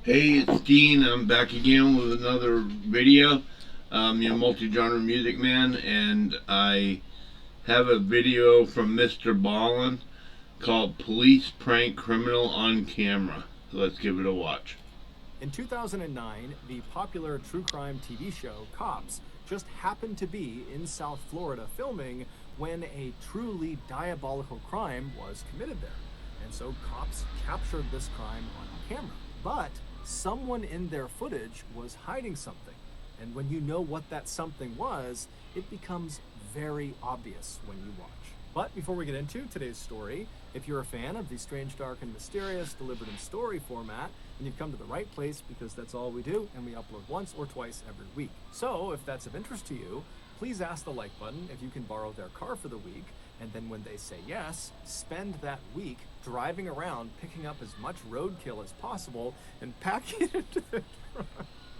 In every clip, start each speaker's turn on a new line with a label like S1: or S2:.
S1: Hey, it's Dean. I'm back again with another video. I'm your multi-genre music man, and I have a video from Mr. Ballin called "Police Prank Criminal on Camera." So let's give it a watch.
S2: In 2009, the popular true crime TV show Cops just happened to be in South Florida filming when a truly diabolical crime was committed there. And so cops captured this crime on camera. But someone in their footage was hiding something. And when you know what that something was, it becomes very obvious when you watch. But before we get into today's story, if you're a fan of the strange, dark, and mysterious delivered in story format, then you've come to the right place because that's all we do, and we upload once or twice every week. So if that's of interest to you, please ask the like button if you can borrow their car for the week, and then when they say yes, spend that week driving around picking up as much roadkill as possible and packing it into their trunk.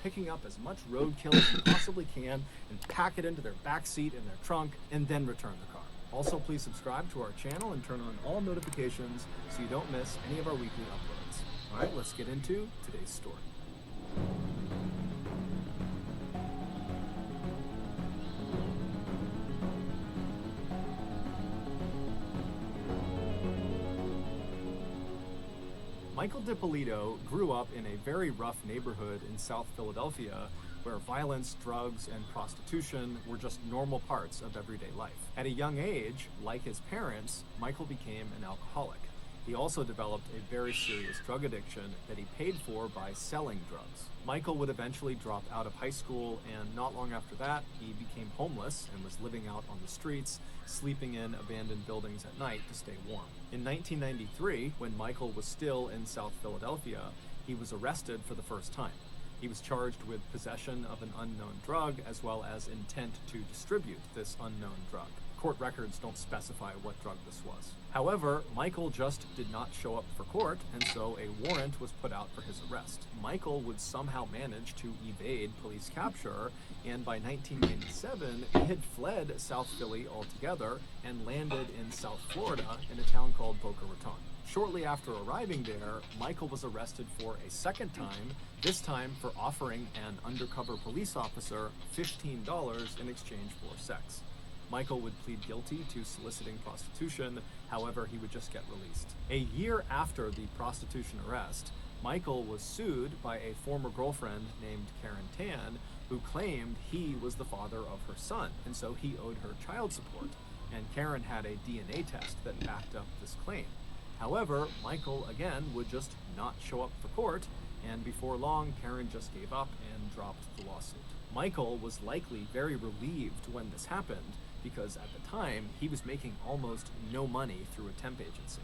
S2: Picking up as much roadkill as you possibly can and pack it into their back seat in their trunk and then return the car. Also, please subscribe to our channel and turn on all notifications so you don't miss any of our weekly uploads. All right, let's get into today's story. Michael DiPolito grew up in a very rough neighborhood in South Philadelphia where violence, drugs, and prostitution were just normal parts of everyday life. At a young age, like his parents, Michael became an alcoholic. He also developed a very serious drug addiction that he paid for by selling drugs. Michael would eventually drop out of high school, and not long after that, he became homeless and was living out on the streets, sleeping in abandoned buildings at night to stay warm. In 1993, when Michael was still in South Philadelphia, he was arrested for the first time. He was charged with possession of an unknown drug as well as intent to distribute this unknown drug. Court records don't specify what drug this was. However, Michael just did not show up for court, and so a warrant was put out for his arrest. Michael would somehow manage to evade police capture, and by 1997, he had fled South Philly altogether and landed in South Florida in a town called Boca Raton. Shortly after arriving there, Michael was arrested for a second time, this time for offering an undercover police officer $15 in exchange for sex. Michael would plead guilty to soliciting prostitution, however, he would just get released. A year after the prostitution arrest, Michael was sued by a former girlfriend named Karen Tan, who claimed he was the father of her son, and so he owed her child support, and Karen had a DNA test that backed up this claim. However, Michael again would just not show up for court, and before long, Karen just gave up and dropped the lawsuit. Michael was likely very relieved when this happened because at the time, he was making almost no money through a temp agency.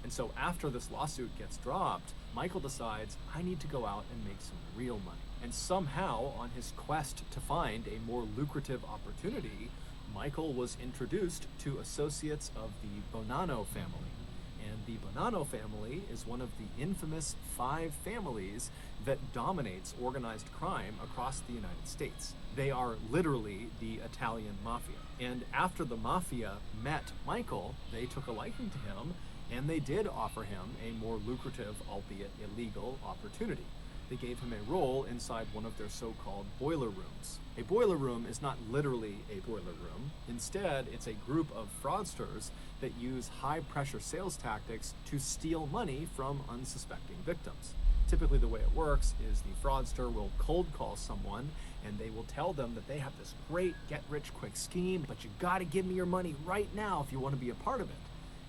S2: And so after this lawsuit gets dropped, Michael decides, I need to go out and make some real money. And somehow, on his quest to find a more lucrative opportunity, Michael was introduced to associates of the Bonanno family. And the Bonanno family is one of the infamous 5 families that dominates organized crime across the United States. They are literally the Italian mafia. And after the mafia met Michael, they took a liking to him, and they did offer him a more lucrative, albeit illegal, opportunity. They gave him a role inside one of their so-called boiler rooms. A boiler room is not literally a boiler room. Instead, it's a group of fraudsters that use high-pressure sales tactics to steal money from unsuspecting victims. Typically, the way it works is the fraudster will cold call someone and they will tell them that they have this great get-rich-quick scheme, but you gotta give me your money right now if you want to be a part of it.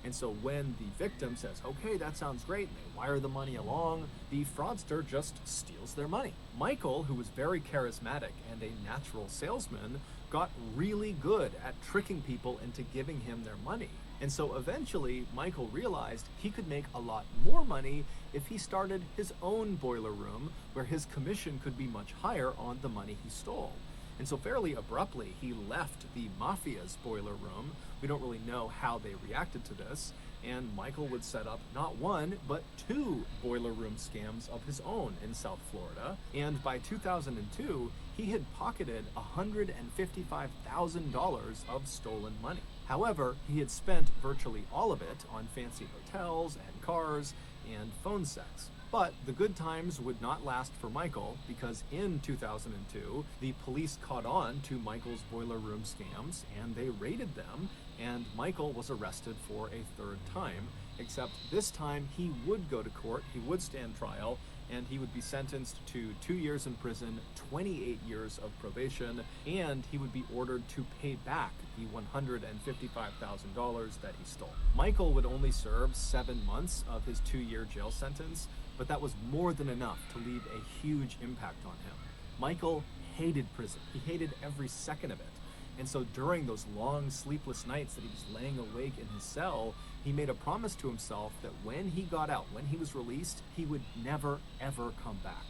S2: And so when the victim says, okay, that sounds great, and they wire the money along, the fraudster just steals their money. Michael, who was very charismatic and a natural salesman, got really good at tricking people into giving him their money. And so eventually, Michael realized he could make a lot more money if he started his own boiler room, where his commission could be much higher on the money he stole. And so fairly abruptly, he left the mafia's boiler room. We don't really know how they reacted to this. And Michael would set up not one, but 2 boiler room scams of his own in South Florida. And by 2002, he had pocketed $155,000 of stolen money. However, he had spent virtually all of it on fancy hotels and cars and phone sex. But the good times would not last for Michael, because in 2002, the police caught on to Michael's boiler room scams and they raided them, and Michael was arrested for a third time, except this time he would go to court, he would stand trial, and he would be sentenced to 2 years in prison, 28 years of probation, and he would be ordered to pay back the $155,000 that he stole. Michael would only serve 7 months of his 2-year jail sentence, but that was more than enough to leave a huge impact on him. Michael hated prison. He hated every second of it. And so during those long sleepless nights that he was laying awake in his cell, he made a promise to himself that when he got out, when he was released, he would never, ever come back.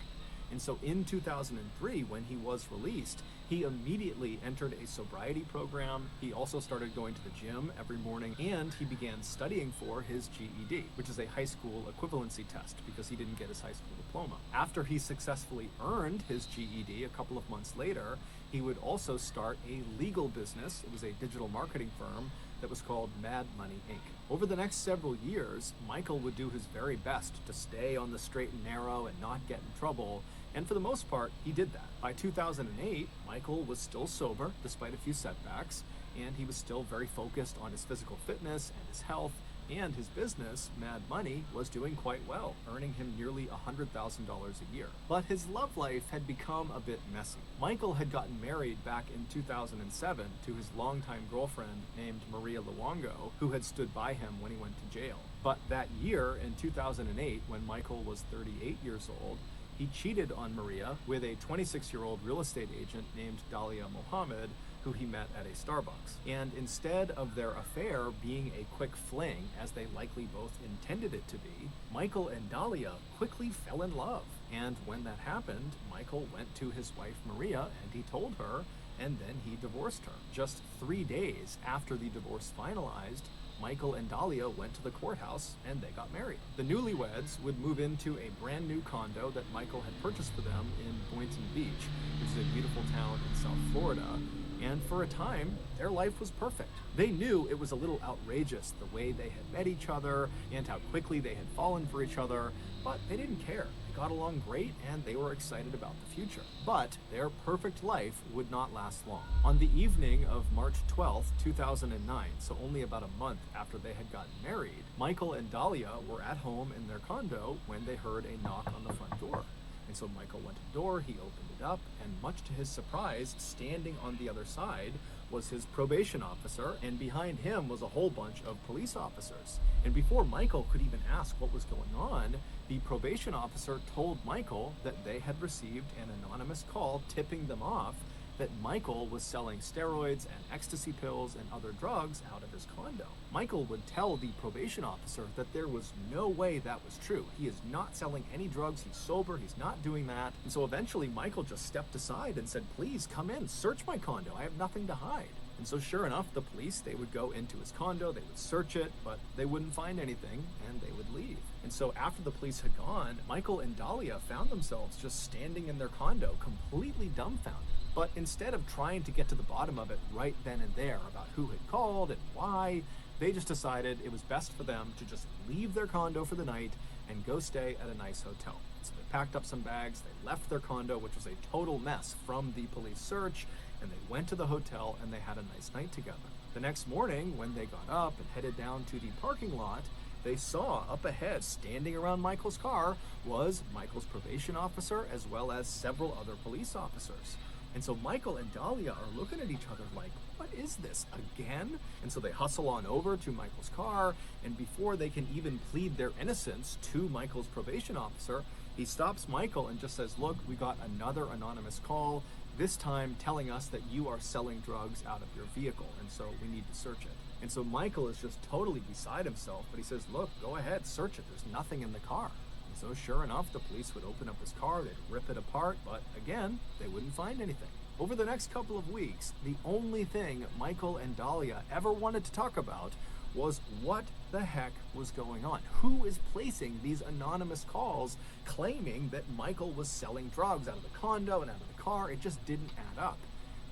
S2: And so in 2003, when he was released, he immediately entered a sobriety program. He also started going to the gym every morning, and he began studying for his GED, which is a high school equivalency test, because he didn't get his high school diploma. After he successfully earned his GED a couple of months later, he would also start a legal business. It was a digital marketing firm that was called Mad Money Inc. Over the next several years, Michael would do his very best to stay on the straight and narrow and not get in trouble, and for the most part, he did that. By 2008, Michael was still sober despite a few setbacks, and he was still very focused on his physical fitness and his health, and his business, Mad Money, was doing quite well, earning him nearly $100,000 a year. But his love life had become a bit messy. Michael had gotten married back in 2007 to his longtime girlfriend named Maria Luongo, who had stood by him when he went to jail. But that year, in 2008, when Michael was 38 years old, he cheated on Maria with a 26-year-old real estate agent named Dalia Mohammed, who he met at a Starbucks. And instead of their affair being a quick fling, as they likely both intended it to be, Michael and Dalia quickly fell in love. And when that happened, Michael went to his wife Maria and he told her, and then he divorced her. Just 3 days after the divorce finalized, Michael and Dalia went to the courthouse and they got married. The newlyweds would move into a brand new condo that Michael had purchased for them in Boynton Beach, which is a beautiful town in South Florida. And for a time, their life was perfect. They knew it was a little outrageous the way they had met each other and how quickly they had fallen for each other, but they didn't care. They got along great and they were excited about the future. But their perfect life would not last long. On the evening of March 12th, 2009, so only about a month after they had gotten married, Michael and Dalia were at home in their condo when they heard a knock on the front door. And so Michael went to the door, he opened it up, and much to his surprise, standing on the other side was his probation officer, and behind him was a whole bunch of police officers. And before Michael could even ask what was going on, the probation officer told Michael that they had received an anonymous call tipping them off that Michael was selling steroids and ecstasy pills and other drugs out of his condo. Michael would tell the probation officer that there was no way that was true. He is not selling any drugs, he's sober, he's not doing that. And so eventually Michael just stepped aside and said, "Please come in, search my condo, I have nothing to hide." And so sure enough, the police, they would go into his condo, they would search it, but they wouldn't find anything, and they would leave. And so after the police had gone, Michael and Dalia found themselves just standing in their condo, completely dumbfounded. But instead of trying to get to the bottom of it right then and there about who had called and why, they just decided it was best for them to just leave their condo for the night and go stay at a nice hotel. So they packed up some bags, they left their condo, which was a total mess from the police search, and they went to the hotel and they had a nice night together. The next morning, when they got up and headed down to the parking lot, they saw up ahead, standing around Michael's car, was Michael's probation officer as well as several other police officers. And so Michael and Dalia are looking at each other like, what is this, again? And so they hustle on over to Michael's car, and before they can even plead their innocence to Michael's probation officer, he stops Michael and just says, "Look, we got another anonymous call, this time telling us that you are selling drugs out of your vehicle, and so we need to search it." And so Michael is just totally beside himself, but he says, "Look, go ahead, search it, there's nothing in the car." So sure enough, the police would open up his car, they'd rip it apart, but again, they wouldn't find anything. Over the next couple of weeks, the only thing Michael and Dalia ever wanted to talk about was what the heck was going on. Who is placing these anonymous calls claiming that Michael was selling drugs out of the condo and out of the car? It just didn't add up.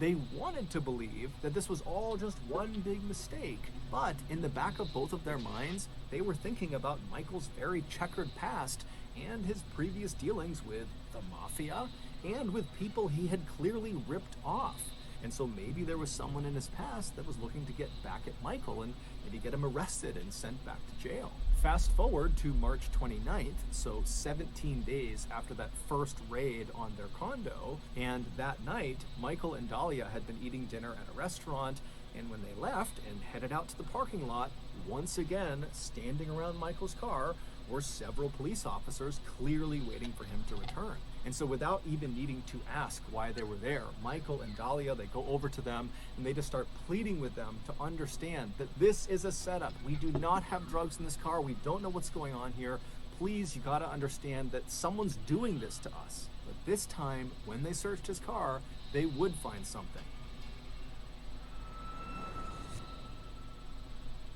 S2: They wanted to believe that this was all just one big mistake, but in the back of both of their minds, they were thinking about Michael's very checkered past and his previous dealings with the mafia and with people he had clearly ripped off. And so maybe there was someone in his past that was looking to get back at Michael and maybe get him arrested and sent back to jail. Fast forward to March 29th, so 17 days after that first raid on their condo, and that night, Michael and Dahlia had been eating dinner at a restaurant, and when they left and headed out to the parking lot, once again, standing around Michael's car were several police officers clearly waiting for him to return. And so without even needing to ask why they were there, Michael and Dahlia, they go over to them and they just start pleading with them to understand that this is a setup. We do not have drugs in this car. We don't know what's going on here. Please, you gotta understand that someone's doing this to us. But this time, when they searched his car, they would find something.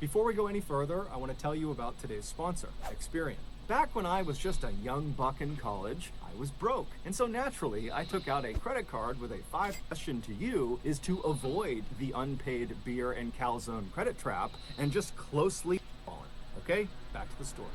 S2: Before we go any further, I want to tell you about today's sponsor, Experian. Back when I was just a young buck in college, I was broke. And so naturally, I took out a credit card with a question to you is to avoid the unpaid beer and calzone credit trap and just closely follow it. Okay, back to the story.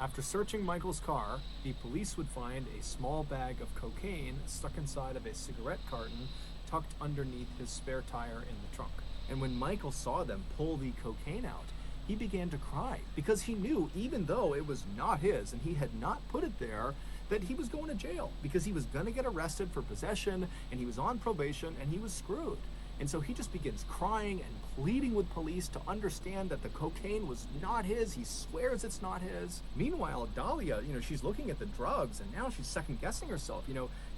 S2: After searching Michael's car, the police would find a small bag of cocaine stuck inside of a cigarette carton tucked underneath his spare tire in the trunk. And when Michael saw them pull the cocaine out, he began to cry because he knew, even though it was not his and he had not put it there, that he was going to jail because he was going to get arrested for possession and he was on probation and he was screwed. And so he just begins crying and pleading with police to understand that the cocaine was not his. He swears it's not his. Meanwhile, Dahlia, she's looking at the drugs and now she's second guessing herself.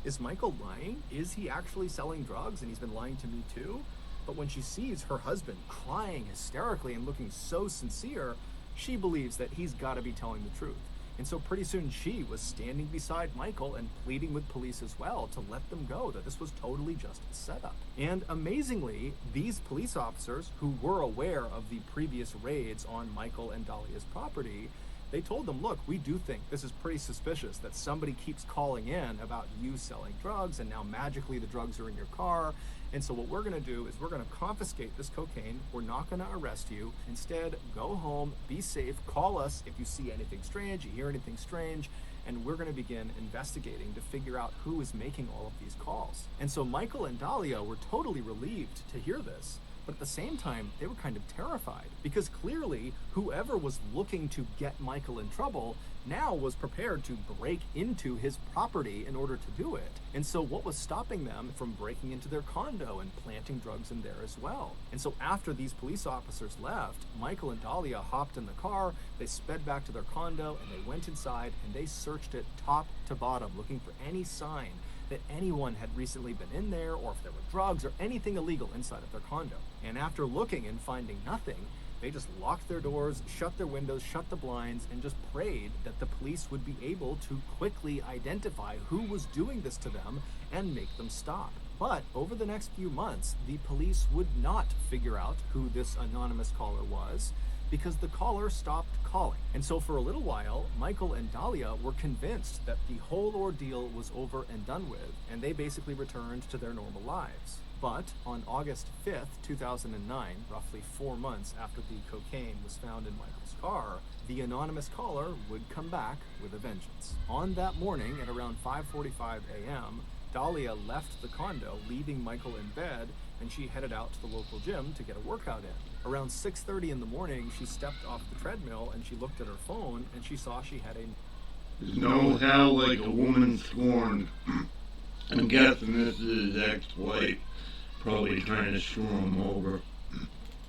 S2: Is Michael lying? Is he actually selling drugs? And he's been lying to me too? But when she sees her husband crying hysterically and looking so sincere, she believes that he's got to be telling the truth. And so pretty soon she was standing beside Michael and pleading with police as well to let them go, that this was totally just a setup. And amazingly, these police officers who were aware of the previous raids on Michael and Dahlia's property, they told them, look, we do think this is pretty suspicious that somebody keeps calling in about you selling drugs and now magically the drugs are in your car. And so what we're gonna do is we're gonna confiscate this cocaine. We're not gonna arrest you. Instead, go home, be safe, call us if you see anything strange, you hear anything strange, and we're gonna begin investigating to figure out who is making all of these calls. And so Michael and Dahlia were totally relieved to hear this. But at the same time, they were kind of terrified because clearly whoever was looking to get Michael in trouble now was prepared to break into his property in order to do it. And so what was stopping them from breaking into their condo and planting drugs in there as well? And so after these police officers left, Michael and Dahlia hopped in the car, they sped back to their condo and they went inside and they searched it top to bottom looking for any sign that anyone had recently been in there or if there were drugs or anything illegal inside of their condo. And after looking and finding nothing, they just locked their doors, shut their windows, shut the blinds, and just prayed that the police would be able to quickly identify who was doing this to them and make them stop. But over the next few months, the police would not figure out who this anonymous caller was because the caller stopped calling. And so for a little while, Michael and Dahlia were convinced that the whole ordeal was over and done with, and they basically returned to their normal lives. But on August 5th, 2009, roughly 4 months after the cocaine was found in Michael's car, the anonymous caller would come back with a vengeance. On that morning at around 5:45 a.m., Dahlia left the condo, leaving Michael in bed, and she headed out to the local gym to get a workout in. Around 6:30 in the morning, she stepped off the treadmill and she looked at her phone and she saw she had a...
S1: There's no hell like a woman scorned. I'm guessing this is his ex-wife, probably trying to screw him over.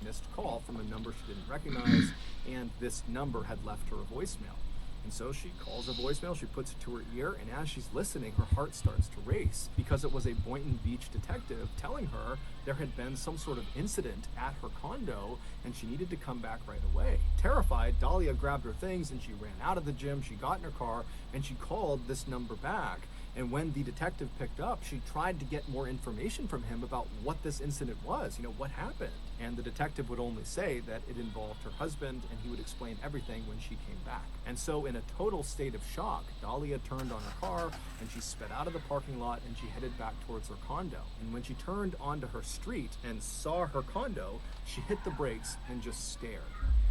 S2: missed call from a number she didn't recognize, and this number had left her a voicemail. And so she calls a voicemail, she puts it to her ear, and as she's listening, her heart starts to race because it was a Boynton Beach detective telling her there had been some sort of incident at her condo and she needed to come back right away. Terrified, Dahlia grabbed her things and she ran out of the gym, she got in her car, and she called this number back. And when the detective picked up, she tried to get more information from him about what this incident was, what happened. And the detective would only say that it involved her husband, and he would explain everything when she came back. And so in a total state of shock, Dahlia turned on her car and she sped out of the parking lot and she headed back towards her condo. And when she turned onto her street and saw her condo, she hit the brakes and just stared.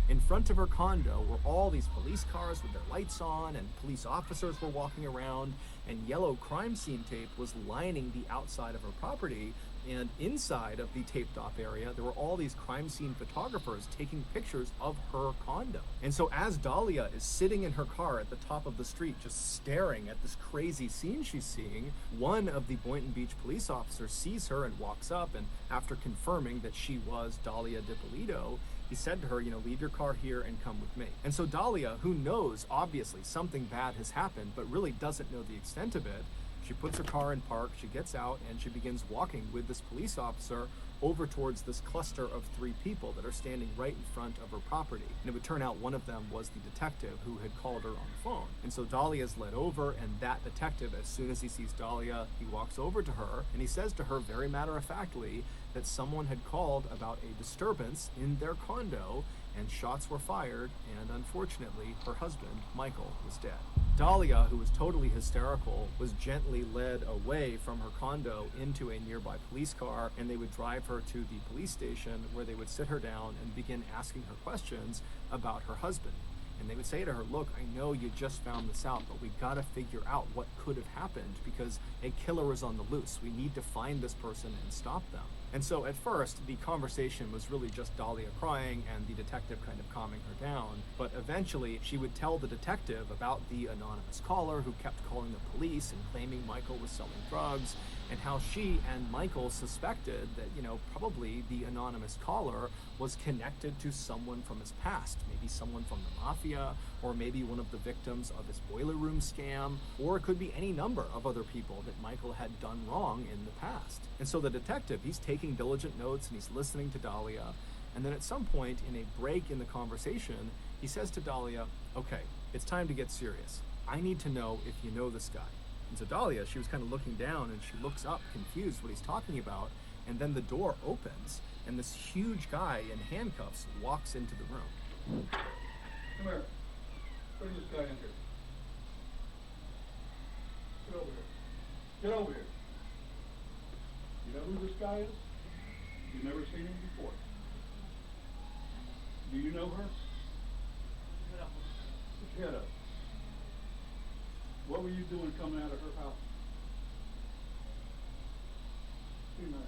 S2: In front of her condo were all these police cars with their lights on, and police officers were walking around, and yellow crime scene tape was lining the outside of her property. And inside of the taped off area, there were all these crime scene photographers taking pictures of her condo. And so as Dahlia is sitting in her car at the top of the street, just staring at this crazy scene she's seeing, one of the Boynton Beach police officers sees her and walks up, and after confirming that she was Dahlia DiPolito, he said to her, leave your car here and come with me. And so Dahlia, who knows obviously something bad has happened, but really doesn't know the extent of it, she puts her car in park, she gets out, and she begins walking with this police officer over towards this cluster of 3 people that are standing right in front of her property. And it would turn out one of them was the detective who had called her on the phone. And so Dahlia's led over, and that detective, as soon as he sees Dahlia, he walks over to her, and he says to her very matter-of-factly that someone had called about a disturbance in their condo, and shots were fired, and unfortunately, her husband, Michael, was dead. Dahlia, who was totally hysterical, was gently led away from her condo into a nearby police car, and they would drive her to the police station where they would sit her down and begin asking her questions about her husband. And they would say to her, look, I know you just found this out, but we gotta figure out what could have happened because a killer is on the loose. We need to find this person and stop them. And so at first, the conversation was really just Dahlia crying and the detective kind of calming her down. But eventually, she would tell the detective about the anonymous caller who kept calling the police and claiming Michael was selling drugs, and how she and Michael suspected that, probably the anonymous caller was connected to someone from his past, maybe someone from the mafia, or maybe one of the victims of his boiler room scam, or it could be any number of other people that Michael had done wrong in the past. And so the detective, he's taking diligent notes and he's listening to Dahlia. And then at some point in a break in the conversation, he says to Dahlia, okay, it's time to get serious. I need to know if you know this guy. And so Dahlia, she was kind of looking down and she looks up, confused what he's talking about. And then the door opens and this huge guy in handcuffs walks into the room.
S3: Come here. Bring this guy in here. Get over here. Get over here. You know who this guy is? You've never seen him before. Do you know her?
S4: No.
S3: Put your head up. What were you doing coming out of her house? See my head.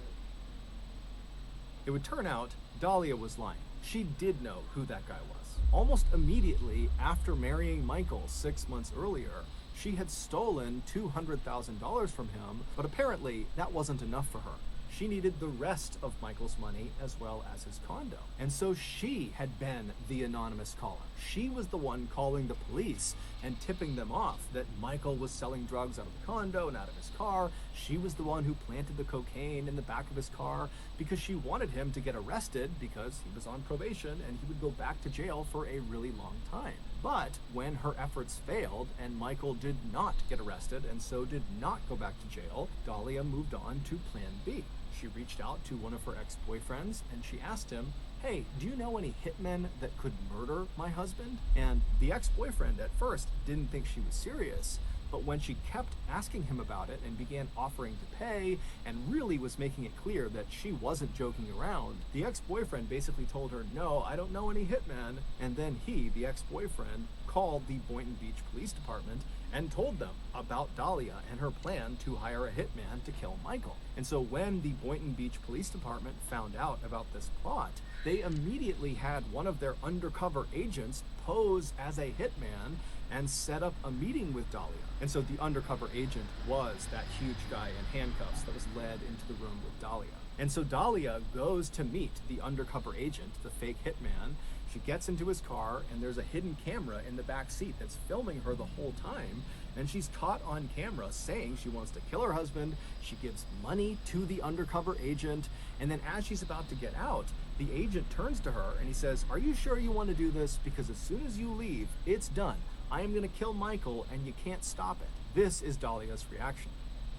S2: It would turn out Dahlia was lying. She did know who that guy was. Almost immediately after marrying Michael 6 months earlier, she had stolen $200,000 from him, but apparently that wasn't enough for her. She needed the rest of Michael's money as well as his condo. And so she had been the anonymous caller. She was the one calling the police and tipping them off that Michael was selling drugs out of the condo and out of his car. She was the one who planted the cocaine in the back of his car because she wanted him to get arrested because he was on probation and he would go back to jail for a really long time. But when her efforts failed and Michael did not get arrested and so did not go back to jail, Dahlia moved on to plan B. She reached out to one of her ex-boyfriends and she asked him, hey, do you know any hitmen that could murder my husband? And the ex-boyfriend at first didn't think she was serious, but when she kept asking him about it and began offering to pay and really was making it clear that she wasn't joking around, the ex-boyfriend basically told her, no, I don't know any hitmen. And then he, the ex-boyfriend, called the Boynton Beach Police Department and told them about Dahlia and her plan to hire a hitman to kill Michael. And so when the Boynton Beach Police Department found out about this plot, they immediately had one of their undercover agents pose as a hitman and set up a meeting with Dahlia. And so the undercover agent was that huge guy in handcuffs that was led into the room with Dahlia. And so Dahlia goes to meet the undercover agent, the fake hitman. She gets into his car and there's a hidden camera in the back seat that's filming her the whole time. And she's caught on camera saying she wants to kill her husband. She gives money to the undercover agent. And then as she's about to get out, the agent turns to her and he says, are you sure you want to do this? Because as soon as you leave, it's done. I am going to kill Michael and you can't stop it. This is Dahlia's reaction.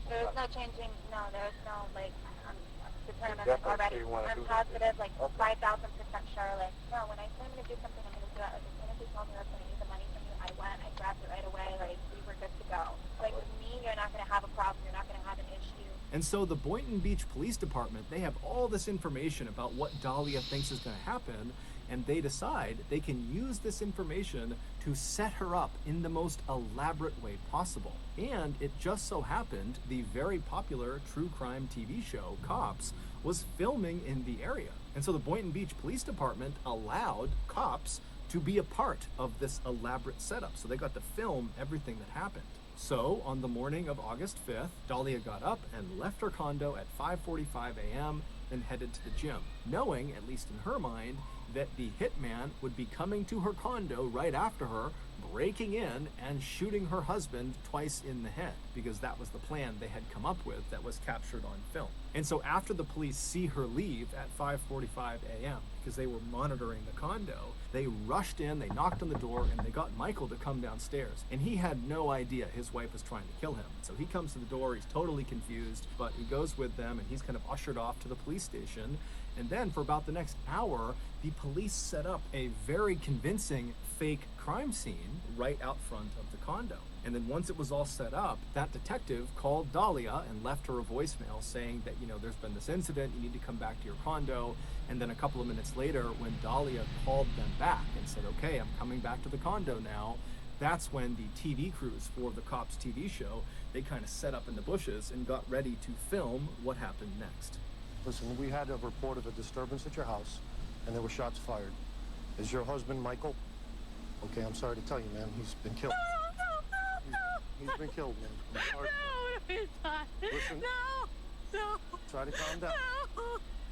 S4: There's no changing, no, there's no, like, I'm determined already. I'm positive, like, 5,000% sure, like, no, when I say I'm going to do something, I'm going to do it. Like, as soon as you told me I was going to need the money from you, I went, I grabbed it right away, like, we were good to go. Like, with me, you're not going to have a problem, you're not going to have an issue.
S2: And so the Boynton Beach Police Department, they have all this information about what Dahlia thinks is going to happen, and they decide they can use this information to set her up in the most elaborate way possible. And it just so happened the very popular true crime TV show, Cops, was filming in the area. And so the Boynton Beach Police Department allowed Cops to be a part of this elaborate setup. So they got to film everything that happened. So on the morning of August 5th, Dahlia got up and left her condo at 5:45 a.m. and headed to the gym, knowing, at least in her mind, that the hitman would be coming to her condo right after her, breaking in and shooting her husband twice in the head, because that was the plan they had come up with that was captured on film. And so after the police see her leave at 5:45 a.m., because they were monitoring the condo, they rushed in, they knocked on the door, and they got Michael to come downstairs. And he had no idea his wife was trying to kill him. So he comes to the door, he's totally confused, but he goes with them and he's kind of ushered off to the police station. And then for about the next hour, the police set up a very convincing fake crime scene right out front of the condo. And then once it was all set up, that detective called Dahlia and left her a voicemail saying that, there's been this incident, you need to come back to your condo. And then a couple of minutes later, when Dahlia called them back and said, okay, I'm coming back to the condo now, that's when the TV crews for the Cops TV show, they kind of set up in the bushes and got ready to film what happened next.
S5: Listen, we had a report of a disturbance at your house, and there were shots fired. Is your husband Michael? Okay, I'm sorry to tell you, man. He's been killed. He's been killed, man. I'm sorry.
S6: No, he's not.
S5: Listen.
S6: No.
S5: Try to calm down.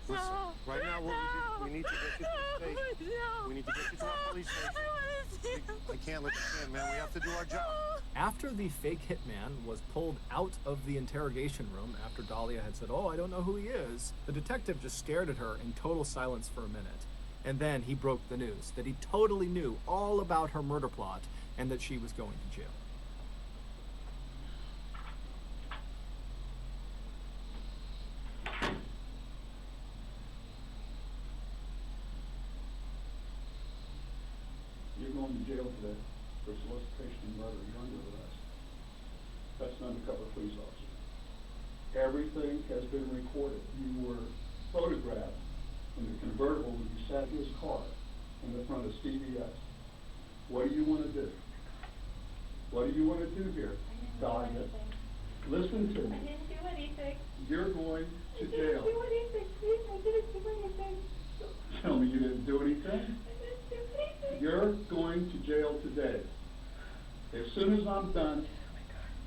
S5: Listen, right now we need to get you to the station. We need to get you to our police station. I can't let you stand, man. We have to do our job.
S2: After the fake hitman was pulled out of the interrogation room, after Dahlia had said, oh, I don't know who he is, the detective just stared at her in total silence for a minute. And then he broke the news that he totally knew all about her murder plot and that she was going to jail.
S3: You're going to jail today for solicitation and murder. You're under arrest. That's an undercover police officer. Everything has been recorded. You were photographed in the convertible when you sat in his car in the front of CBS. What do you want to do? What do you want to do here, Dahlia? Listen to me.
S4: I didn't do anything.
S3: You're going to jail.
S4: I didn't do anything, please. I didn't do anything.
S3: Tell me you didn't do anything.
S4: I didn't do anything.
S3: You're going to jail today. As soon as I'm done,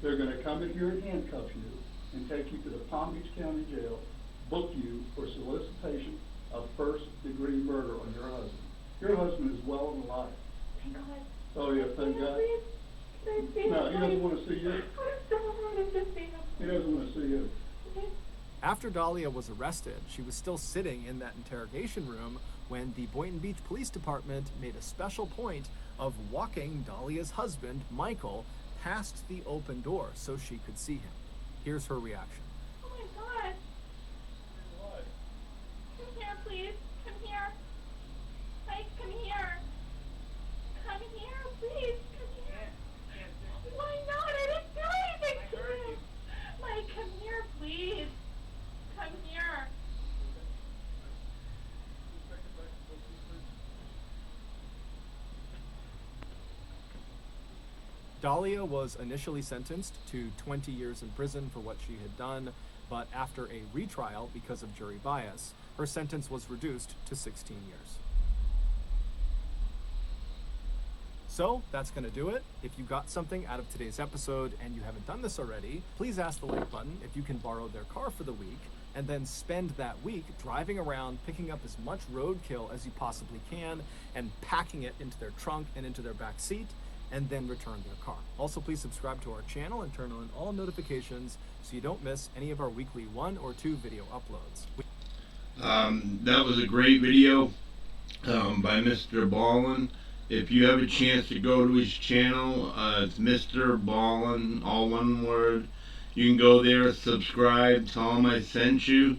S3: they're going to come in here and handcuff you and take you to the Palm Beach County Jail, book you for solicitation of first-degree murder on your husband. Your husband is well and alive.
S4: Thank God.
S3: Oh, yeah, thank God. No, he doesn't want to see you.
S4: I don't want to see him.
S3: He doesn't want to see you.
S2: After Dahlia was arrested, she was still sitting in that interrogation room when the Boynton Beach Police Department made a special point of walking Dahlia's husband, Michael, past the open door so she could see him. Here's her reaction.
S4: Oh my God.
S3: What?
S4: Come here, please. Come here. Mike, come here. Come here, please. Come here. Why not? I didn't do anything to you. Mike, come here, please. Come here.
S2: Dahlia was initially sentenced to 20 years in prison for what she had done, but after a retrial because of jury bias, her sentence was reduced to 16 years. So that's going to do it. If you got something out of today's episode and you haven't done this already, please ask the like button if you can borrow their car for the week, and then spend that week driving around, picking up as much roadkill as you possibly can and packing it into their trunk and into their back seat, and then return their car. Also, please subscribe to our channel and turn on all notifications so you don't miss any of our weekly 1 or 2 video uploads.
S1: That was a great video by Mr. Ballin. If you have a chance to go to his channel, it's Mr. Ballin, all one word. You can go there, subscribe, tell him I sent you.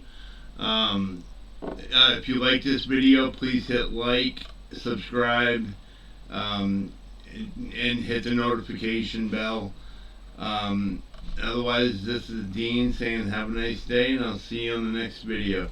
S1: If you like this video, please hit like, subscribe, and hit the notification bell. Otherwise, this is Dean saying have a nice day, and I'll see you on the next video.